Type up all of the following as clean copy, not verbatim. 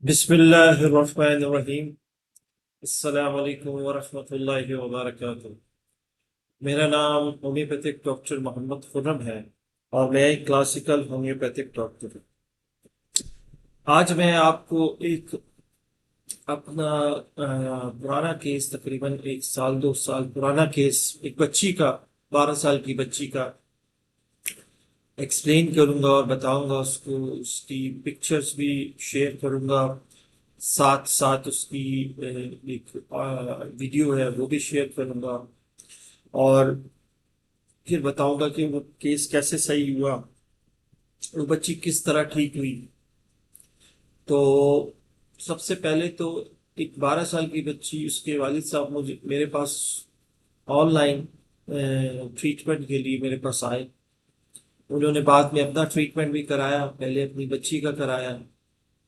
बिस्मिल्लाहिर्रहमानिर्रहीम। अस्सलाम वालेकुम वरहमतुल्लाहि वबरकातुहू। मेरा नाम होम्योपैथिक डॉक्टर मोहम्मद खुर्रम है और मैं एक क्लासिकल होम्योपैथिक डॉक्टर हूँ। आज मैं आपको एक अपना पुराना केस, तकरीबन 1 साल 2 साल पुराना केस, एक बच्ची का, 12 साल की बच्ची का एक्सप्लेन करूंगा और बताऊंगा उसको। उसकी पिक्चर्स भी शेयर करूंगा, साथ साथ उसकी एक वीडियो है वो भी शेयर करूंगा, और फिर बताऊंगा कि वो केस कैसे सही हुआ, वो बच्ची किस तरह ठीक हुई। तो सबसे पहले तो एक 12 साल की बच्ची, उसके वालिद साहब मुझे मेरे पास ऑनलाइन ट्रीटमेंट के लिए मेरे पास आए। उन्होंने बाद में अपना ट्रीटमेंट भी कराया, पहले अपनी बच्ची का कराया।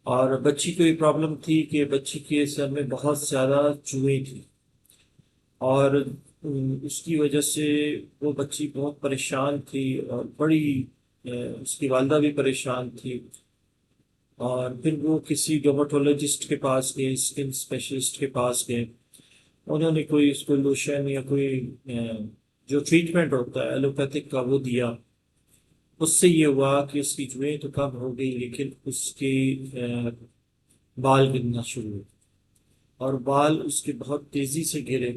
और बच्ची को ये प्रॉब्लम थी कि बच्ची के सर में बहुत ज़्यादा चूहें थी, और उसकी वजह से वो बच्ची बहुत परेशान थी, और बड़ी उसकी वालदा भी परेशान थी। और फिर वो किसी डर्मेटोलॉजिस्ट के पास गए, स्किन स्पेशलिस्ट के पास गए। उन्होंने कोई उसको लोशन या कोई जो ट्रीटमेंट होता है एलोपैथिक का वो दिया। उससे ये हुआ कि उसकी जुएं तो कम हो गई, लेकिन उसके अ, बाल गिरना शुरू हुए, और बाल उसके बहुत तेजी से गिरे,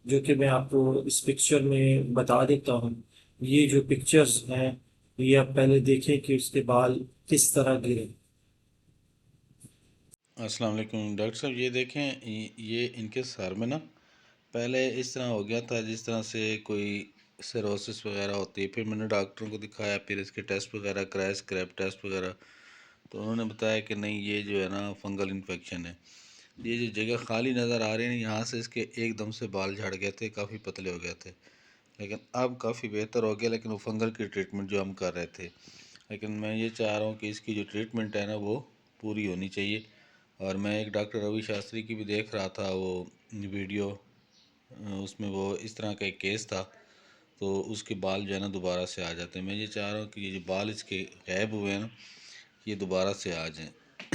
जो कि मैं आपको इस पिक्चर में बता देता हूँ। ये जो पिक्चर्स हैं, ये आप पहले देखें कि उसके बाल किस तरह गिरे। अस्सलाम वालेकुम डॉक्टर साहब, ये देखें, ये इनके सर में ना पहले इस तरह हो गया था जिस तरह से कोई सिरोसिस वगैरह होती है। फिर मैंने डॉक्टरों को दिखाया, फिर इसके टेस्ट वगैरह कराए, स्क्रैब टेस्ट वगैरह। तो उन्होंने बताया कि नहीं, ये जो है ना फंगल इन्फेक्शन है। ये जो जगह खाली नज़र आ रही है ना, यहाँ से इसके एकदम से बाल झड़ गए थे, काफ़ी पतले हो गए थे। लेकिन अब काफ़ी बेहतर हो गया, लेकिन वो फंगल की ट्रीटमेंट जो हम कर रहे थे। लेकिन मैं ये चाह रहा हूँ कि इसकी जो ट्रीटमेंट है ना वो पूरी होनी चाहिए। और मैं एक डॉक्टर रवि शास्त्री की भी देख रहा था वो वीडियो, उसमें वो इस तरह का एक केस था। तो उसके बाल जो है ना दोबारा से आ जाते हैं। मैं ये चाह रहा हूँ कि ये जो बाल इसके गायब हुए हैं ना, ये दोबारा से आ जाएं।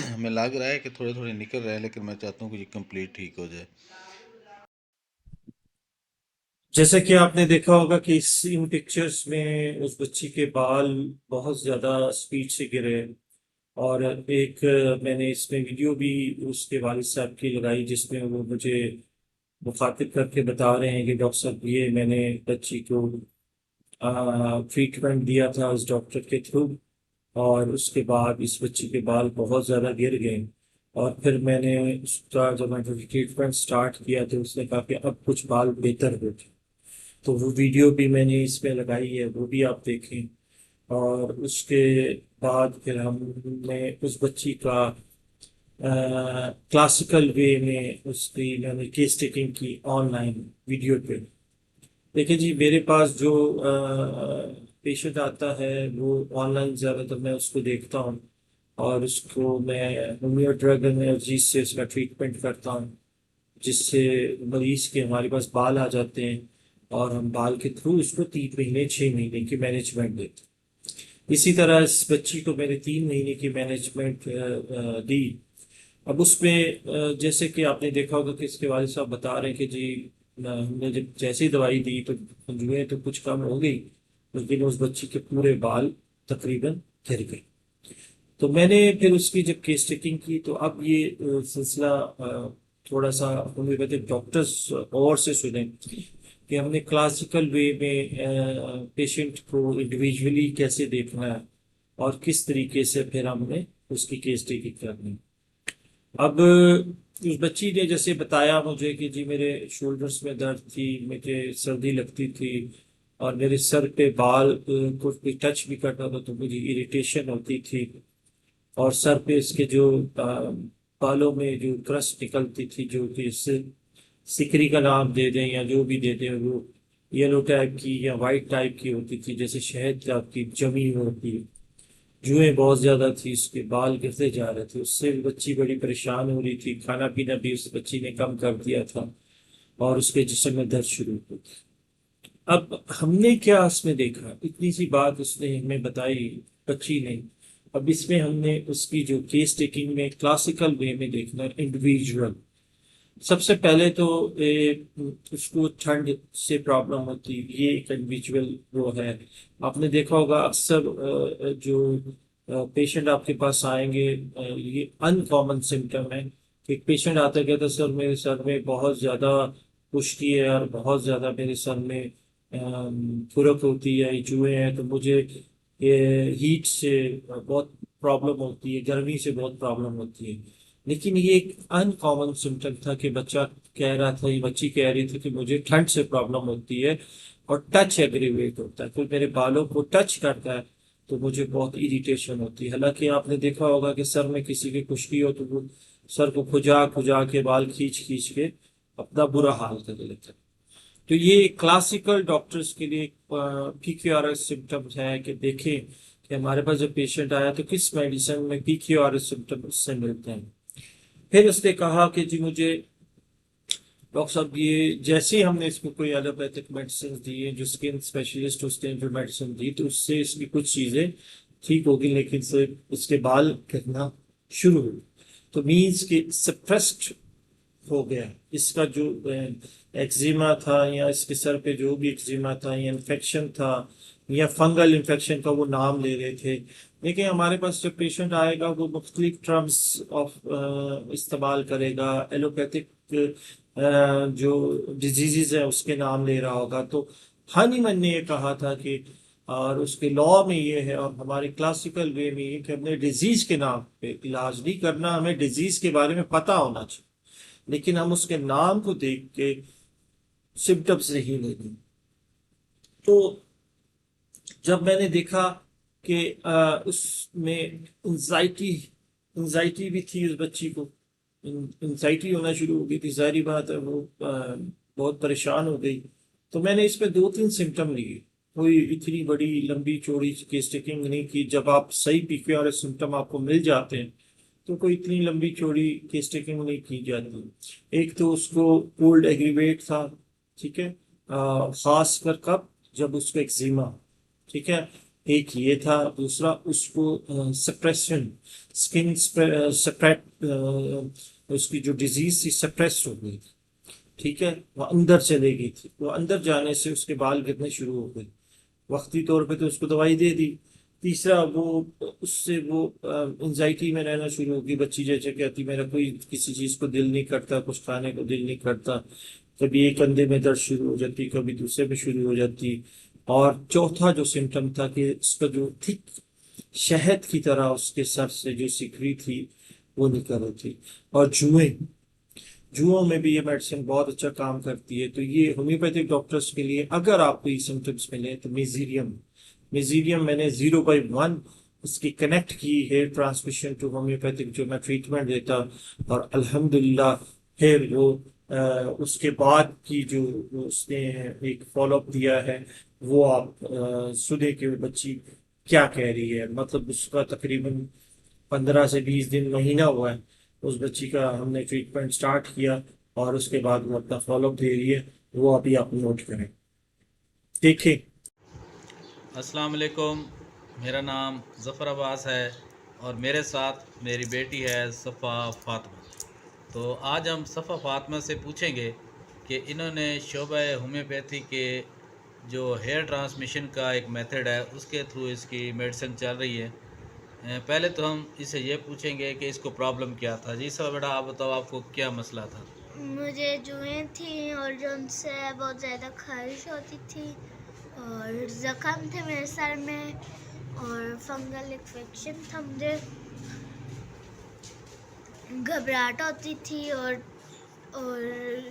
हमें लग रहा है कि थोड़े थोड़े निकल रहे हैं, लेकिन मैं चाहता हूँ कि ये कंप्लीट ठीक हो जाए। जैसे कि आपने देखा होगा कि इन पिक्चर्स में उस बच्ची के बाल बहुत ज्यादा स्पीड से गिरे। और एक मैंने इसमें वीडियो भी उसके वालिद साहब की लगाई, जिसमें वो मुझे मुखातिब करके बता रहे हैं कि डॉक्टर साहब, ये मैंने बच्ची को ट्रीटमेंट दिया था उस डॉक्टर के थ्रू, और उसके बाद इस बच्ची के बाल बहुत ज़्यादा गिर गए। और फिर मैंने उसका जब मैंने ट्रीटमेंट स्टार्ट किया तो उसने कहा कि अब कुछ बाल बेहतर हो गए। तो वो वीडियो भी मैंने इसमें लगाई है, वो भी आप देखें। और उसके बाद फिर हमने उस बच्ची का क्लासिकल वे में उसकी मैंने केस टेकिंग की ऑनलाइन वीडियो पे। देखिए जी, मेरे पास जो पेशेंट आता है वो ऑनलाइन ज़्यादातर मैं उसको देखता हूँ, और उसको मैं होम्यो ड्रग एनर्जी से उसका ट्रीटमेंट करता हूँ, जिससे मरीज के हमारे पास बाल आ जाते हैं, और हम बाल के थ्रू उसको 3 महीने 6 महीने की मैनेजमेंट देते हैं। इसी तरह इस बच्ची को मैंने 3 महीने की मैनेजमेंट दी। अब उसमें जैसे कि आपने देखा होगा कि इसके वालिद साहब बता रहे हैं कि जी, हमने जब जैसे ही दवाई दी तो जुएं तो कुछ कम हो गई, लेकिन उस बच्ची के पूरे बाल तकरीबन गिर गए। तो मैंने फिर उसकी जब केस टेकिंग की, तो अब ये सिलसिला थोड़ा सा होम्योपैथिक डॉक्टर्स और से सुने कि हमने क्लासिकल वे में पेशेंट को इंडिविजुअली कैसे देखना है, और किस तरीके से फिर हमने उसकी केस टेकिंग करनी है। अब उस बच्ची ने जैसे बताया मुझे कि जी, मेरे शोल्डर्स में दर्द थी, मुझे सर्दी लगती थी, और मेरे सर पे बाल को भी टच भी करता था तो मुझे इरिटेशन होती थी। और सर पे इसके जो बालों में जो क्रस्ट निकलती थी, जो कि इससे सिकरी का नाम दे दें या जो भी दे दें, वो येलो टाइप की या वाइट टाइप की होती थी, जैसे शहद टाइप की जमी हुई होती है। जुएं बहुत ज्यादा थी, उसके बाल गिरते जा रहे थे, उससे भी बच्ची बड़ी परेशान हो रही थी। खाना पीना भी उस बच्ची ने कम कर दिया था, और उसके जिस्म में दर्द शुरू हो गई। अब हमने क्या उसमें देखा, इतनी सी बात उसने हमें बताई बच्ची ने, अब इसमें हमने उसकी जो केस टेकिंग में क्लासिकल वे में देखना है, इंडिविजुअल। सबसे पहले तो उसको ठंड से प्रॉब्लम होती है, ये एक इंडिविजुअल वो है। आपने देखा होगा अक्सर जो पेशेंट आपके पास आएंगे, ये अनकॉमन सिम्टम है। एक पेशेंट आता है, कहता है सर मेरे सर में बहुत ज़्यादा खुश्की है और बहुत ज़्यादा मेरे सर में खुरक होती है, ये जुए हैं, तो मुझे ये हीट से बहुत प्रॉब्लम होती है, गर्मी से बहुत प्रॉब्लम होती है। लेकिन ये एक अनकॉमन सिम्टम था कि बच्चा कह रहा था, ये बच्ची कह रही थी कि मुझे ठंड से प्रॉब्लम होती है और टच एग्रीवेट होता है, कोई मेरे बालों को टच करता है तो मुझे बहुत इरिटेशन होती है। हालांकि आपने देखा होगा कि सर में किसी की खुश्की हो तो वो सर को खुजा खुजा के बाल खींच खींच के अपना बुरा हाल कर लेते हैं। तो ये क्लासिकल डॉक्टर्स के लिए पीक्यूआरएस सिम्टम्स है कि देखें कि हमारे पास जब पेशेंट आया तो किस मेडिसिन में पीक्यूआरएस सिम्टम उससे मिलते हैं। फिर उसने कहा कि जी मुझे डॉक्टर साहब ये जैसे ही हमने इसको कोई एलोपैथिक मेडिसिन दी है, जो स्किन स्पेशलिस्ट उसने जो मेडिसिन दी तो उससे इसकी कुछ चीजें ठीक होगी, लेकिन से उसके बाल गिरना शुरू हुए। तो मीन्स कि सप्रेस्ड हो गया इसका जो एक्जिमा था, या इसके सर पे जो भी एक्जिमा था या इन्फेक्शन था या फंगल इन्फेक्शन का वो नाम ले रहे थे। देखिए हमारे पास जब पेशेंट आएगा वो मुख्तलिफ टर्म्स ऑफ इस्तेमाल करेगा, एलोपैथिक जो डिजीजेज है उसके नाम ले रहा होगा। तो हानीमन ने ये कहा था कि, और उसके लॉ में ये है और हमारे क्लासिकल वे में ये कि हमने डिजीज के नाम पे इलाज नहीं करना, हमें डिजीज के बारे में पता होना चाहिए, लेकिन हम उसके नाम को देख के सिम्टम्स नहीं लेंगे। तो जब मैंने देखा कि उसमें एंजाइटी एंजाइटी भी थी, उस बच्ची को एंजाइटी होना शुरू हो गई थी, जाहिर बात है वो बहुत परेशान हो गई। तो मैंने इस पे 2-3 सिम्टम लिए, कोई इतनी बड़ी लंबी चौड़ी केस टेकिंग नहीं की। जब आप सही पीक्यूआरएस सिम्टम आपको मिल जाते हैं तो कोई इतनी लंबी चौड़ी केस टेकिंग नहीं की जाती। एक तो उसको कोल्ड एग्रीवेट था, ठीक है, खास कर कब, जब उसको एक्जिमा, ठीक है, एक ये था। दूसरा उसको सप्रेशन, स्किन सप्रेट, उसकी जो डिजीज थी सप्रेस हो गई, ठीक है, वो अंदर चले गई थी, वो अंदर जाने से उसके बाल गिरने शुरू हो गए। वक्ती तौर पे तो उसको दवाई दे दी। तीसरा वो उससे वो एंजाइटी में रहना शुरू हो गई, बच्ची जैसे कहती मेरा कोई किसी चीज को दिल नहीं करता, कुछ खाने को दिल नहीं करता, कभी एक कंधे में दर्द शुरू हो जाती, कभी दूसरे में शुरू हो जाती। और चौथा जो सिम्टम था कि उसका जो थिक शहद की तरह उसके सर से जो सिकरी थी वो निकल रही थी। और जुएं, जुओं में भी ये मेडिसिन बहुत अच्छा काम करती है। तो ये होम्योपैथिक डॉक्टर्स के लिए अगर आपको ये सिम्टम्स मिले तो मेजीरियम, मेजीरियम मैंने 0/1 उसकी कनेक्ट की हेयर ट्रांसमिशन टू होम्योपैथिक जो मैं ट्रीटमेंट देता, और अल्हम्दुलिल्लाह फिर वो उसके बाद की जो उसने एक फॉलोअप दिया है वो आप सुने कि बच्ची क्या कह रही है। मतलब उसका तकरीबन 15 से 20 दिन, महीना हुआ है उस बच्ची का हमने ट्रीटमेंट स्टार्ट किया, और उसके बाद वो अपना फॉलोअप दे रही है। वो अभी आप नोट करें, देखें। अस्सलाम वालेकुम, मेरा नाम ज़फ़र अब्बास है और मेरे साथ मेरी बेटी है सफ़ा फ़ातिमा। तो आज हम सफ़ा फ़ातिमा से पूछेंगे कि इन्होंने शोबा होम्योपैथी के जो हेयर ट्रांसमिशन का एक मेथड है उसके थ्रू इसकी मेडिसिन चल रही है। पहले तो हम इसे ये पूछेंगे कि इसको प्रॉब्लम क्या था। जी सर बेटा आप बताओ आपको क्या मसला था? मुझे जुएँ थी और जो उनसे बहुत ज़्यादा खारिश होती थी और ज़ख़म थे मेरे सर में और फंगल इन्फेक्शन था मुझे, घबराहट होती थी और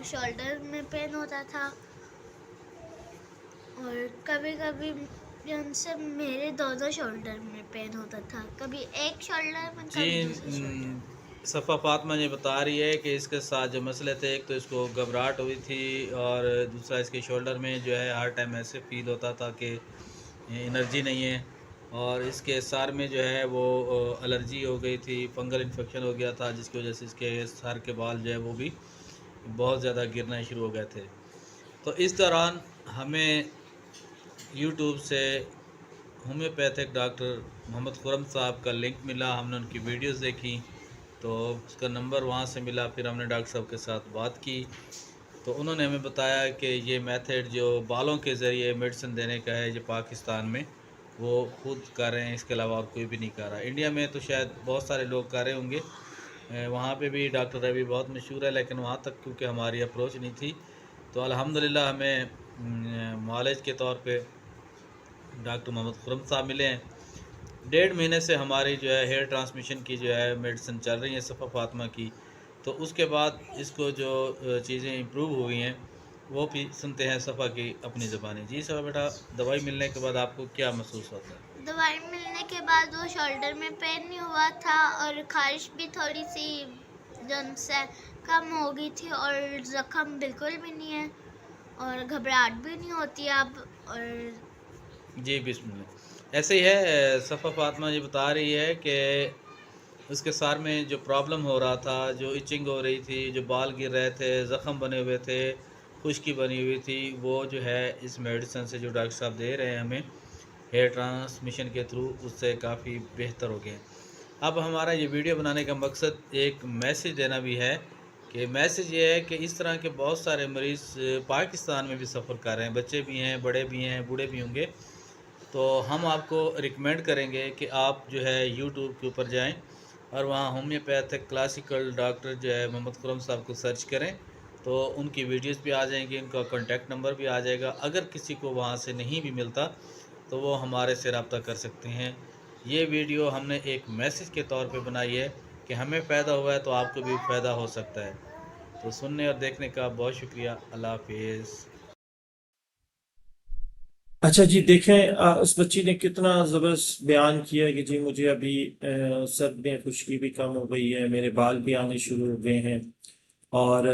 शोल्डर में पेन होता था और कभी कभी उनसे मेरे दोनों शोल्डर में पेन होता था, कभी एक शोल्डर में जी कभी दूसरे शोल्डर। सफ़ा फ़ातिमा ये बता रही है कि इसके साथ जो मसले थे, एक तो इसको घबराहट हुई थी और दूसरा इसके शोल्डर में जो है हर टाइम ऐसे फील होता था कि एनर्जी नहीं है, और इसके सर में जो है वो एलर्जी हो गई थी, फंगल इन्फेक्शन हो गया था जिसकी वजह से इसके सर के बाल जो है वो भी बहुत ज़्यादा गिरना शुरू हो गए थे। तो इस दौरान हमें यूट्यूब से होम्योपैथिक डॉक्टर मोहम्मद खुरम साहब का लिंक मिला, हमने उनकी वीडियोस देखी, तो उसका नंबर वहाँ से मिला। फिर हमने डॉक्टर साहब के साथ बात की, तो उन्होंने हमें बताया कि ये मेथड जो बालों के ज़रिए मेडिसिन देने का है, जो पाकिस्तान में वो खुद कर रहे हैं, इसके अलावा और कोई भी नहीं कर रहा। इंडिया में तो शायद बहुत सारे लोग कर रहे होंगे, वहाँ पे भी डॉक्टर रवि बहुत मशहूर है, लेकिन वहाँ तक क्योंकि हमारी अप्रोच नहीं थी, तो अल्हम्दुलिल्लाह हमें मालिज के तौर पे डॉक्टर मोहम्मद खुरम साहब मिले हैं। 1.5 महीने से हमारी जो है हेयर ट्रांसमिशन की जो है मेडिसिन चल रही है सफ़ा फातिमा की। तो उसके बाद इसको जो चीज़ें इम्प्रूव हुई हैं वो भी सुनते हैं सफ़ा की अपनी ज़बानी। जी सफ़ा बेटा, दवाई मिलने के बाद आपको क्या महसूस होता है? दवाई मिलने के बाद वो शोल्डर में पेन नहीं हुआ था और खारिश भी थोड़ी सी जन से कम हो गई थी और ज़ख्म बिल्कुल भी नहीं है और घबराहट भी नहीं होती अब। और जी बिस्मिल्लाह। ऐसे ही है, सफ़ा फातिमा जी बता रही है कि उसके सर में जो प्रॉब्लम हो रहा था, जो इचिंग हो रही थी, जो बाल गिर रहे थे, ज़ख़म बने हुए थे, खुश्की बनी हुई थी, वो जो है इस मेडिसिन से जो डॉक्टर साहब दे रहे हैं हमें हेयर ट्रांसमिशन के थ्रू, उससे काफ़ी बेहतर हो गए हैं। अब हमारा ये वीडियो बनाने का मकसद एक मैसेज देना भी है, कि मैसेज ये है कि इस तरह के बहुत सारे मरीज़ पाकिस्तान में भी सफ़र कर रहे हैं, बच्चे भी हैं, बड़े भी हैं, बूढ़े भी होंगे। तो हम आपको रिकमेंड करेंगे कि आप जो है यूट्यूब के ऊपर जाएं और वहाँ होम्योपैथिक क्लासिकल डॉक्टर जो है मोहम्मद खुरम साहब को सर्च करें, तो उनकी वीडियोस भी आ जाएंगी, उनका कॉन्टैक्ट नंबर भी आ जाएगा। अगर किसी को वहाँ से नहीं भी मिलता तो वो हमारे से रब्ता कर सकते हैं। ये वीडियो हमने एक मैसेज के तौर पे बनाई है कि हमें फ़ायदा हुआ है तो आपको भी फ़ायदा हो सकता है। तो सुनने और देखने का बहुत शुक्रिया। अल्लाह हाफिज़। अच्छा जी, देखें उस बच्ची ने कितना जबरदस्त बयान किया है कि जी मुझे अभी सर में खुश्की भी कम हो गई है, मेरे बाल भी आने शुरू हो गए हैं और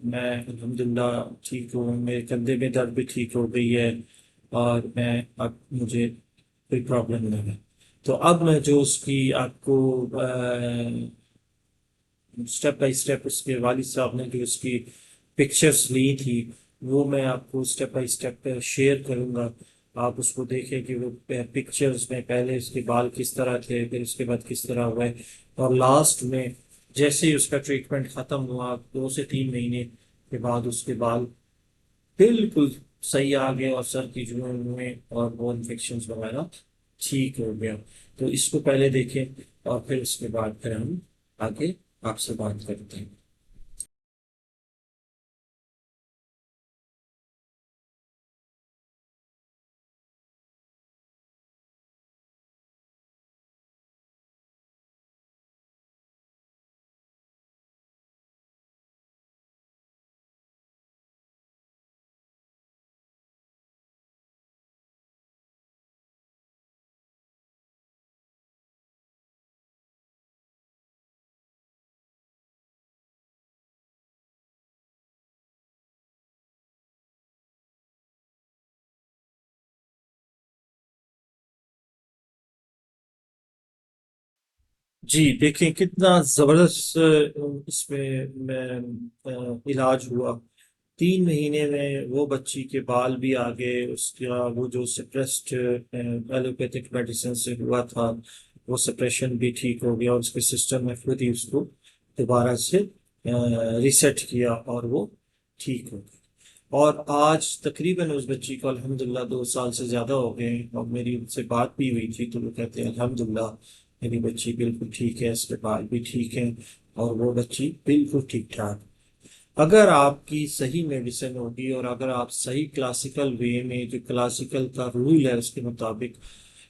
मैं अल्हम्दुलिल्लाह ठीक हूँ, मेरे कंधे में दर्द भी ठीक हो गई है और मैं अब मुझे कोई प्रॉब्लम नहीं है। तो अब मैं जो उसकी आपको स्टेप बाय स्टेप उसके वालिद साहब ने जो उसकी पिक्चर्स ली थी वो मैं आपको स्टेप बाय स्टेप शेयर करूंगा। आप उसको देखें कि वो पिक्चर्स में पहले उसके बाल किस तरह थे, फिर उसके बाद किस तरह हुए और लास्ट में जैसे ही उसका ट्रीटमेंट खत्म हुआ 2 से 3 महीने के बाद उसके बाल बिल्कुल सही आ गए और सर की जुएं हुए और वो इन्फेक्शन वगैरह ठीक हो गया। तो इसको पहले देखें और फिर उसके बाद फिर हम आगे आपसे बात करते हैं। जी देखिए कितना जबरदस्त इसमें इलाज हुआ। 3 महीने में वो बच्ची के बाल भी आ गए, उसका वो जो सप्रेस्ड एलोपैथिक मेडिसिन से हुआ था वो सप्रेशन भी ठीक हो गया और उसके सिस्टम में खुद ही उसको दोबारा से रिसेट किया और वो ठीक हो गई। और आज तकरीबन उस बच्ची को अल्हम्दुलिल्लाह 2 साल से ज्यादा हो गए हैं और मेरी उनसे बात भी हुई थी तो वो कहते हैं अल्हम्दुलिल्लाह मेरी बच्ची बिल्कुल ठीक है, इसके बाल भी ठीक है और वो बच्ची बिल्कुल ठीक ठाक। अगर आपकी सही मेडिसिन होगी और अगर आप सही क्लासिकल वे में जो क्लासिकल का रूल है उसके मुताबिक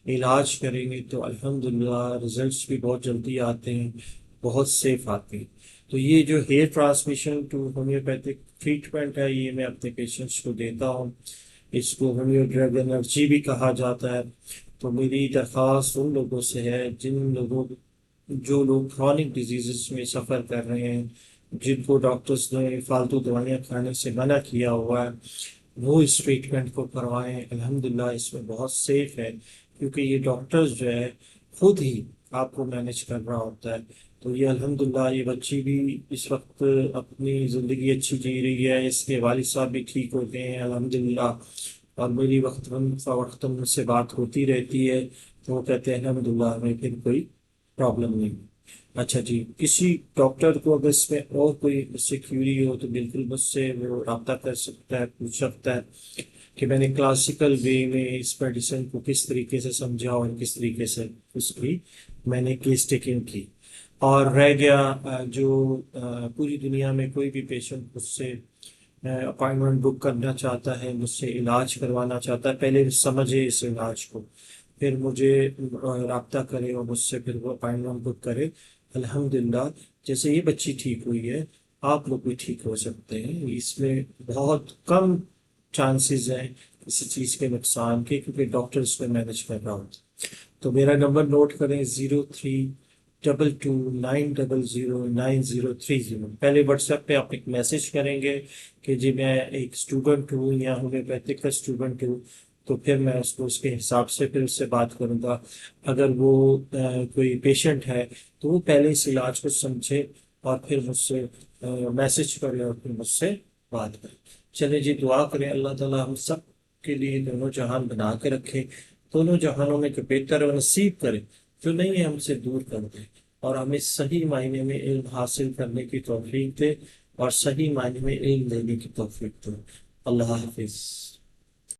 इलाज करेंगे तो अल्हम्दुलिल्लाह रिजल्ट्स भी बहुत जल्दी आते हैं, बहुत सेफ आते हैं। तो ये जो hair transmission to homeopathic treatment है ये मैं अपने पेशेंट्स को देता हूँ। इसको होम्यो ड्रग एनर्जी भी कहा जाता है। तो मेरी दरख्वास्त उन लोगों से है जिन लोगों जो लोग क्रॉनिक डिजीजेस में सफ़र कर रहे हैं, जिनको डॉक्टर्स ने फालतू दवाइयाँ खाने से मना किया हुआ है, वो इस ट्रीटमेंट को करवाएं। अल्हम्दुलिल्लाह इसमें बहुत सेफ है क्योंकि ये डॉक्टर्स जो है खुद ही आपको मैनेज कर रहा होता है। तो ये अल्हम्दुलिल्लाह ये बच्ची भी इस वक्त अपनी ज़िंदगी अच्छी जी रही है, इसके वालिद साहब भी ठीक हो गए हैं अल्हम्दुलिल्लाह। और मेरी वक्तन मुझसे बात होती रहती है, तो वो कहते हैं अल्हम्दुलिल्लाह हमें फिर कोई प्रॉब्लम नहीं। अच्छा जी, किसी डॉक्टर को अगर इसमें और कोई उससे क्यूरी हो तो बिल्कुल मुझसे वो रब्ता कर सकता है, पूछ सकता है कि मैंने क्लासिकल वे में इस मेडिसिन को किस तरीके से समझा और किस तरीके से उसकी मैंने केस टेकिंग की। और रह गया जो पूरी दुनिया में कोई भी पेशेंट मुझसे अपॉइंटमेंट बुक करना चाहता है, मुझसे इलाज करवाना चाहता है, पहले वो समझे इस इलाज को, फिर मुझे रब्ता करे और मुझसे फिर वो अपॉइंटमेंट बुक करे। अल्हम्दुलिल्लाह, जैसे ये बच्ची ठीक हुई है, आप लोग भी ठीक हो सकते हैं। इसमें बहुत कम चांसेस हैं किसी चीज़ के नुकसान के, क्योंकि डॉक्टर इसको मैनेज कर रहा होता है। तो मेरा नंबर नोट करें, 0322909030। पहले व्हाट्सएप पे आप एक मैसेज करेंगे कि जी मैं एक स्टूडेंट हूँ या होम्योपैथिक का स्टूडेंट हूँ, तो फिर मैं उसको उसके हिसाब से फिर उससे बात करूँगा। अगर वो कोई पेशेंट है तो वो पहले इस इलाज को समझे और फिर मुझसे मैसेज करे और फिर मुझसे बात करे। चले जी, दुआ करें अल्लाह ताला हम सब के लिए दोनों जहान बना के रखे, दोनों जहानों में जो बेहतर और नसीब करे, जो नहीं है हमसे दूर कर दे, और हमें सही मायने में इल्म हासिल करने की तौफीक दे और सही मायने में इल्म लेने की तौफीक दे। अल्लाह हाफिज।